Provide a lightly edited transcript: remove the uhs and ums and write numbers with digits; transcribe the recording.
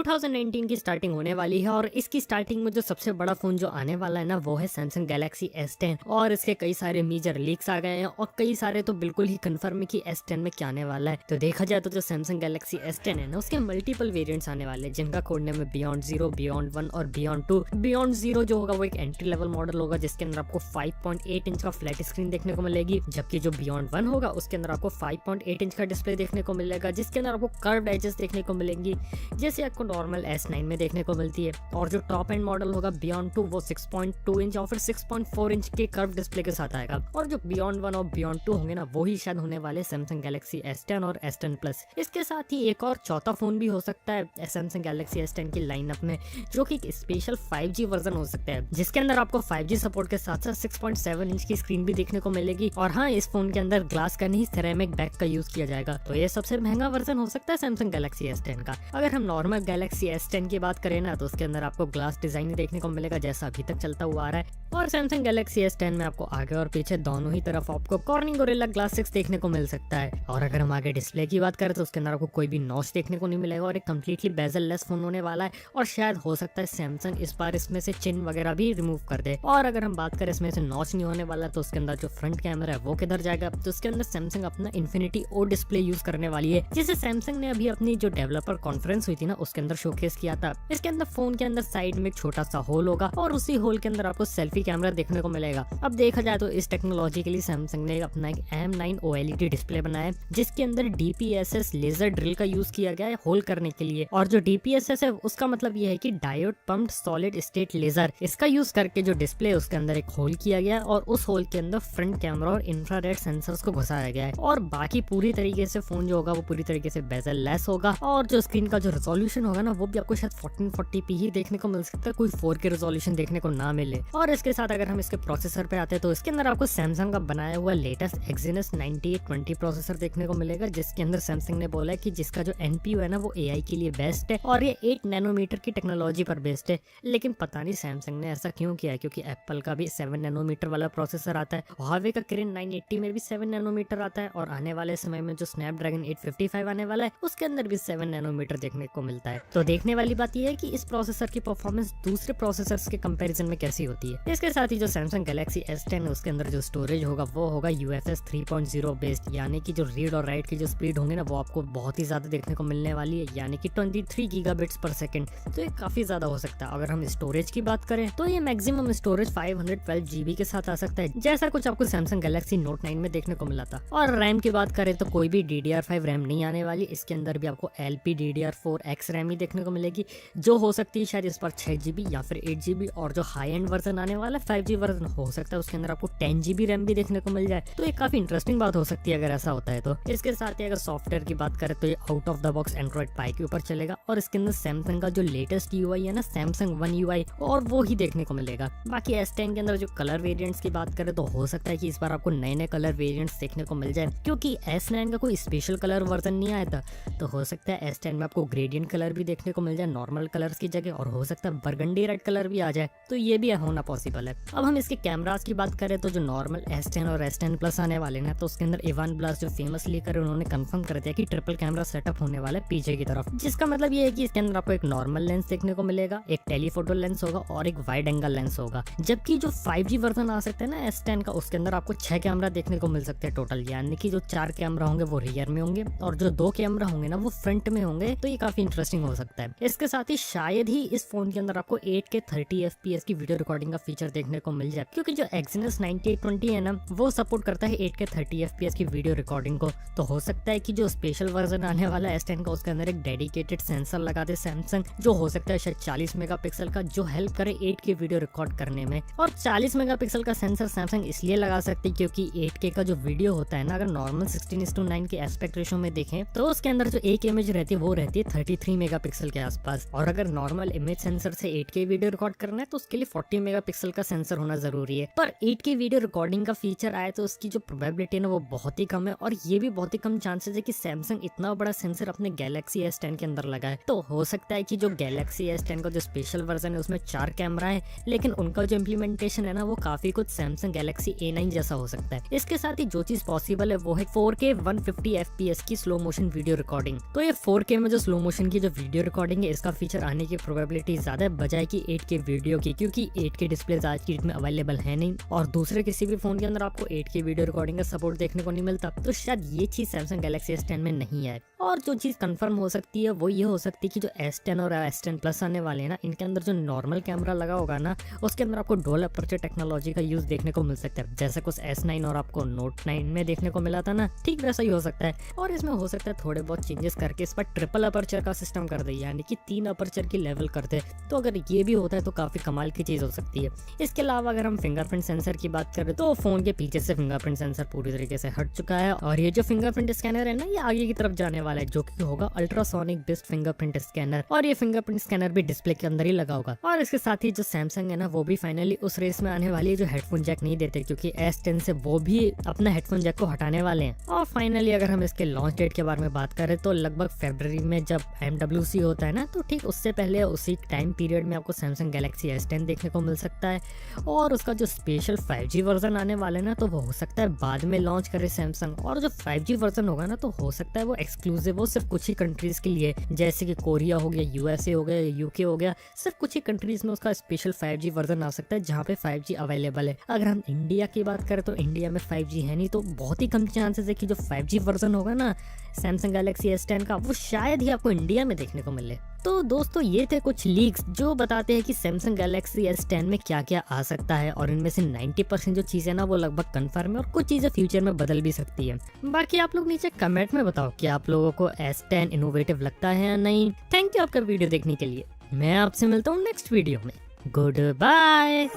2019 की स्टार्टिंग होने वाली है और इसकी स्टार्टिंग में जो सबसे बड़ा फोन जो आने वाला है ना वो है सैमसंग गैलेक्सी S10 और इसके कई सारे मेजर लीक्स आ गए हैं और कई सारे तो बिल्कुल ही कंफर्म है कि S10 में क्या आने वाला है। तो देखा जाए तो जो सैमसंग गैलेक्सी S10 है ना उसके मल्टीपल वेरिएंट्स आने वाले हैं जिनका कोड नेम है बियॉन्ड 0, बियॉन्ड 1 और बियॉन्ड 2। बियॉन्ड 0 जो होगा वो एक एंट्री लेवल मॉडल होगा जिसके अंदर आपको 5.8 इंच का फ्लैट स्क्रीन देखने को मिलेगी, जबकि जो बियॉन्ड 1 होगा उसके अंदर आपको 5.8 इंच का डिस्प्ले देखने को मिलेगा जिसके अंदर आपको कर्व्ड एजेस देखने को मिलेंगी जैसे आपको नॉर्मल S9 में देखने को मिलती है। और जो टॉप एंड मॉडल होगा बियॉन्ड 2 वो 6.2 इंच और फिर 6.4 इंच के कर्व डिस्प्ले के साथ आएगा। और जो बियॉन्ड 1 और बियॉन्ड 2 होंगे ना वो ही शायद होने वाले सैमसंग गैलेक्सी S10 और S10 प्लस। इसके साथ ही एक और चौथा फोन भी हो सकता है सैमसंग गैलेक्सी S10 की लाइनअप में जो कि एक स्पेशल 5G वर्जन हो सकता है जिसके अंदर आपको 5G सपोर्ट के साथ साथ 6.7 इंच की स्क्रीन भी देखने को मिलेगी। और हाँ, इस फोन के अंदर ग्लास का नहीं सिरेमिक बैक का यूज किया जाएगा। तो ये सबसे महंगा वर्जन हो सकता है सैमसंग गैलेक्सी S10 का। अगर हम नॉर्मल गैलेक्सी S10 की बात करें ना तो उसके अंदर आपको ग्लास डिजाइन ही देखने को मिलेगा जैसा अभी तक चलता हुआ आ रहा है। और सैमसंग गैलेक्सी S10 में आपको आगे और पीछे दोनों ही तरफ आपको कॉर्निंग गोरिल्ला ग्लास 6 देखने को मिल सकता है। और अगर हम आगे डिस्प्ले की बात करें तो उसके अंदर आपको कोई भी नॉच देखने को नहीं मिलेगा और एक कम्प्लीटली बेजल लेस फोन होने वाला है। और शायद हो सकता है सैमसंग इस बार इसमें से चिन वगैरह भी रिमूव कर दे। और अगर हम बात करें इसमें से नॉच नहीं होने वाला तो उसके अंदर जो फ्रंट कैमरा है वो किधर जाएगा, तो उसके अंदर सैमसंग अपना इन्फिनिटी ओ डिस्प्ले यूज करने वाली है जिसे सैमसंग ने अभी अपनी जो डेवलपर कॉन्फ्रेंस हुई थी ना उसके अंदर शोकेस किया था। इसके अंदर फोन के अंदर साइड में एक छोटा सा होल होगा और उसी होल के अंदर आपको सेल्फी कैमरा देखने को मिलेगा। अब देखा जाए तो इस टेक्नोलॉजी के लिए सैमसंग ने अपना एक M9 OLED डिस्प्ले बनाया है जिसके अंदर DPSS लेजर ड्रिल का यूज किया गया है होल करने के लिए। और जो DPSS है उसका मतलब ये है कि diode pumped solid state laser, इसका यूज करके जो डिस्प्ले है उसके अंदर एक होल किया गया है और उस होल के अंदर फ्रंट कैमरा और इंफ्रारेड सेंसर्स को घुसाया गया है। और बाकी पूरी तरीके से फोन जो होगा वो पूरी तरीके से बेजल लेस होगा और जो स्क्रीन का जो रेजोल्यूशन होगा ना वो भी आपको शायद 1440p ही देखने को मिल सकता है, कोई 4K रेजोल्यूशन देखने को ना मिले। और इसके साथ अगर हम इसके प्रोसेसर पे आते हैं तो इसके अंदर आपको सैमसंग का बनाया हुआ लेटेस्ट Exynos 9820 प्रोसेसर देखने को मिलेगा जिसके अंदर सैमसंग ने बोला है कि जिसका जो NPU है ना वो AI के लिए बेस्ट है और ये 8 नैनोमीटर की टेक्नोलॉजी पर बेस्ड है। लेकिन पता नहीं सैमसंग ने ऐसा क्यों किया है क्योंकि एप्पल का भी 7 नैनोमीटर वाला प्रोसेसर आता है, हुआवे का किरिन 980 में भी 7 नैनोमीटर आता है और आने वाले समय में जो स्नैपड्रैगन 855 आने वाला है उसके अंदर भी 7 नैनोमीटर देखने को मिलता है। तो देखने वाली बात यह है कि इस प्रोसेसर की परफॉर्मेंस दूसरे प्रोसेसर्स के कंपैरिजन में कैसी होती है। इसके साथ ही जो सैमसंग गैलेक्सी S10 है उसके अंदर जो स्टोरेज होगा वो होगा UFS 3.0 बेस्ड, यानी कि जो रीड और राइट की जो स्पीड होंगी ना वो आपको बहुत ही ज्यादा देखने को मिलने वाली है, यानी कि 23 गीगाबिट्स पर सेकंड। तो ये काफी ज्यादा हो सकता है। अगर हम स्टोरेज की बात करें तो ये मैक्सिमम स्टोरेज 512 GB के साथ आ सकता है जैसा कुछ आपको सैमसंग गैलेक्सी नोट 9 में देखने को मिला था। और रैम की बात करें तो कोई भी DDR5 रैम नहीं आने वाली, इसके अंदर भी आपको LPDDR4X रैम ही देखने को मिलेगी जो हो सकती है शायद इस पर 6 GB या फिर 8 GB। और जो हाई एंड वर्जन आने वाला है 5G वर्जन हो सकता है उसके अंदर आपको 10 GB रैम भी देखने को मिल जाए। तो ये काफी इंटरेस्टिंग बात हो सकती है अगर ऐसा होता है तो। इसके साथ ही अगर सॉफ्टवेयर की बात करें तो ये out of the box Android Pie के ऊपर चलेगा और इसके अंदर सैमसंग का जो लेटेस्ट UI है ना सैमसंग वन UI और वो ही देखने को मिलेगा। बाकी S10 के अंदर जो कलर वेरिएंट्स की बात करें तो हो सकता है कि इस बार आपको नए नए कलर वेरिएंट्स देखने को मिल जाए क्योंकि S9 का कोई स्पेशल कलर वर्जन नहीं आया था। तो हो सकता है S10 में आपको ग्रेडियंट कलर भी देखने को मिल जाए नॉर्मल कलर्स की जगह और हो सकता है बरगंडी रेड कलर भी आ जाए, तो ये भी होना पॉसिबल है। अब हम इसके कैमरास की बात करें तो जो नॉर्मल S10 और S10 प्लस आने वाले ना तो उसके अंदर इवान ब्लास जो फेमस लीकर है उन्होंने कंफर्म कर दिया कि ट्रिपल कैमरा सेटअप होने वाला है पीछे की तरफ, जिसका मतलब ये है कि इसके अंदर आपको एक नॉर्मल लेंस देखने को मिलेगा, एक टेलीफोटो लेंस होगा और एक वाइड एंगल लेंस होगा। जबकि जो 5G वर्जन आ सकता है ना S10 का उसके अंदर आपको 6 कैमरा देखने को मिल सकते हैं टोटल, यानी कि जो 4 कैमरा होंगे वो रियर में होंगे और जो 2 कैमरा होंगे ना वो फ्रंट में होंगे। तो ये काफी इंटरेस्टिंग हो सकता है। इसके साथ ही शायद ही इस फोन के अंदर आपको 8K 30 FPS की वीडियो रिकॉर्डिंग का फीचर देखने को मिल जाए क्योंकि जो Exynos 9820 है ना वो सपोर्ट करता है 8K 30 FPS की वीडियो रिकॉर्डिंग को। तो हो सकता है कि जो स्पेशल वर्जन आने वाला है S10 का उसके अंदर एक डेडिकेटेड सेंसर लगा दे सैमसंग जो हो सकता है शायद 40 मेगापिक्सल का जो हेल्प करे 8K वीडियो रिकॉर्ड करने में। और 40 मेगापिक्सल का सेंसर सैमसंग इसलिए लगा सकती है क्योंकि 8K का जो वीडियो होता है ना अगर नॉर्मल 16:9 के एस्पेक्ट रेशो में देखें तो उसके अंदर जो एक इमेज रहती है वो रहती है 33 मेगापिक्सल के आसपास। और अगर नॉर्मल इमेज सेंसर से 8K वीडियो रिकॉर्ड करना है तो उसके लिए 40 मेगापिक्सल का सेंसर होना जरूरी है। पर 8K वीडियो रिकॉर्डिंग का फीचर आए तो उसकी जो प्रोबेबिलिटी है ना वो बहुत ही कम है और ये भी बहुत ही कम चांसेस है कि सैमसंग इतना बड़ा सेंसर अपने गैलेक्सी S10 के अंदर लगाए। तो हो सकता है कि जो गैलेक्सी S10 का जो स्पेशल वर्जन है उसमें 4 कैमरा है लेकिन उनका जो इम्प्लीमेंटेशन है ना वो काफी कुछ सैमसंग गैलेक्सी A9 जैसा हो सकता है। इसके साथ ही जो चीज पॉसिबल है वो है 4K 150 FPS की स्लो मोशन वीडियो रिकॉर्डिंग। तो ये 4K में जो स्लो मोशन की जो वीडियो वीडियो रिकॉर्डिंग है इसका फीचर आने की प्रोबेबिलिटी ज्यादा है बजाय की 8K वीडियो की, क्योंकि 8K डिस्प्लेज आज की डेट में अवेलेबल है नहीं और दूसरे किसी भी फोन के अंदर आपको 8K वीडियो रिकॉर्डिंग का सपोर्ट देखने को नहीं मिलता। तो शायद ये चीज सैमसंग गैलेक्सी S10 में नहीं है। और जो चीज कंफर्म हो सकती है वो ये हो सकती है कि जो S10 और S10 प्लस आने वाले हैं ना, इनके अंदर जो नॉर्मल कैमरा लगा होगा ना, उसके अंदर आपको डुअल अपर्चर टेक्नोलॉजी का यूज देखने को मिल सकता है, जैसे कुछ S9 और आपको Note 9 में देखने को मिला था ना, ठीक वैसा ही हो सकता है। और इसमें हो सकता है थोड़े बहुत चेंजेस करके इस पर ट्रिपल अपर्चर का सिस्टम कर दे, यानी कि 3 अपर्चर की लेवल कर दे। तो अगर ये भी होता है तो काफी कमाल की चीज हो सकती है। इसके अलावा अगर हम फिंगरप्रिंट सेंसर की बात करें तो फोन के पीछे से फिंगरप्रिंट सेंसर पूरी तरीके से हट चुका है और ये जो फिंगरप्रिंट स्कैनर है ना, ये आगे की तरफ जाने वाला है, जो कि होगा अल्ट्रासोनिक बेस्ड फिंगरप्रिंट स्कैनर। और ये फिंगरप्रिंट स्कैनर भी डिस्प्ले के अंदर ही लगा होगा। और इसके साथ ही जो सैमसंग है ना, वो भी फाइनली उस रेस में आने वाली है जो हेडफोन जैक नहीं देते, क्योंकि S10 से वो भी अपना हेडफोन जैक को हटाने वाले हैं। और फाइनली अगर हम इसके लॉन्च डेट के बारे में बात करें तो लगभग फरवरी में जब MWC होता है ना, तो ठीक उससे पहले उसी टाइम पीरियड में आपको सैमसंग गैलेक्सी S10 देखने को मिल सकता है। और उसका जो स्पेशल 5G वर्जन आने वाला है ना, तो वो हो सकता है बाद में लॉन्च करे सैमसंग। और जो 5G वर्जन होगा ना, तो हो सकता है वो एक्सक्लूसिव हो सिर्फ कुछ ही कंट्रीज के लिए, जैसे कि कोरिया हो गया, USA हो गया, UK हो गया। सिर्फ कुछ ही कंट्रीज में उसका स्पेशल 5G वर्जन आ सकता है जहाँ पे 5G अवेलेबल है। अगर हम इंडिया की बात करें तो इंडिया में 5G है नहीं, तो बहुत ही कम चांसेस है कि जो 5G वर्जन होगा ना सैमसंग गैलेक्सी S10 का, वो शायद ही आपको इंडिया में देखने को मिले। तो दोस्तों ये थे कुछ लीक्स जो बताते हैं कि सैमसंग गैलेक्सी S10 में क्या क्या आ सकता है, और इनमें से 90% जो चीजें ना वो लगभग कंफर्म है और कुछ चीजें फ्यूचर में बदल भी सकती है। बाकी आप लोग नीचे कमेंट में बताओ कि आप लोगों को S10 इनोवेटिव लगता है या नहीं। थैंक यू आपका वीडियो देखने के लिए। मैं आपसे मिलता हूँ नेक्स्ट वीडियो में। Good bye.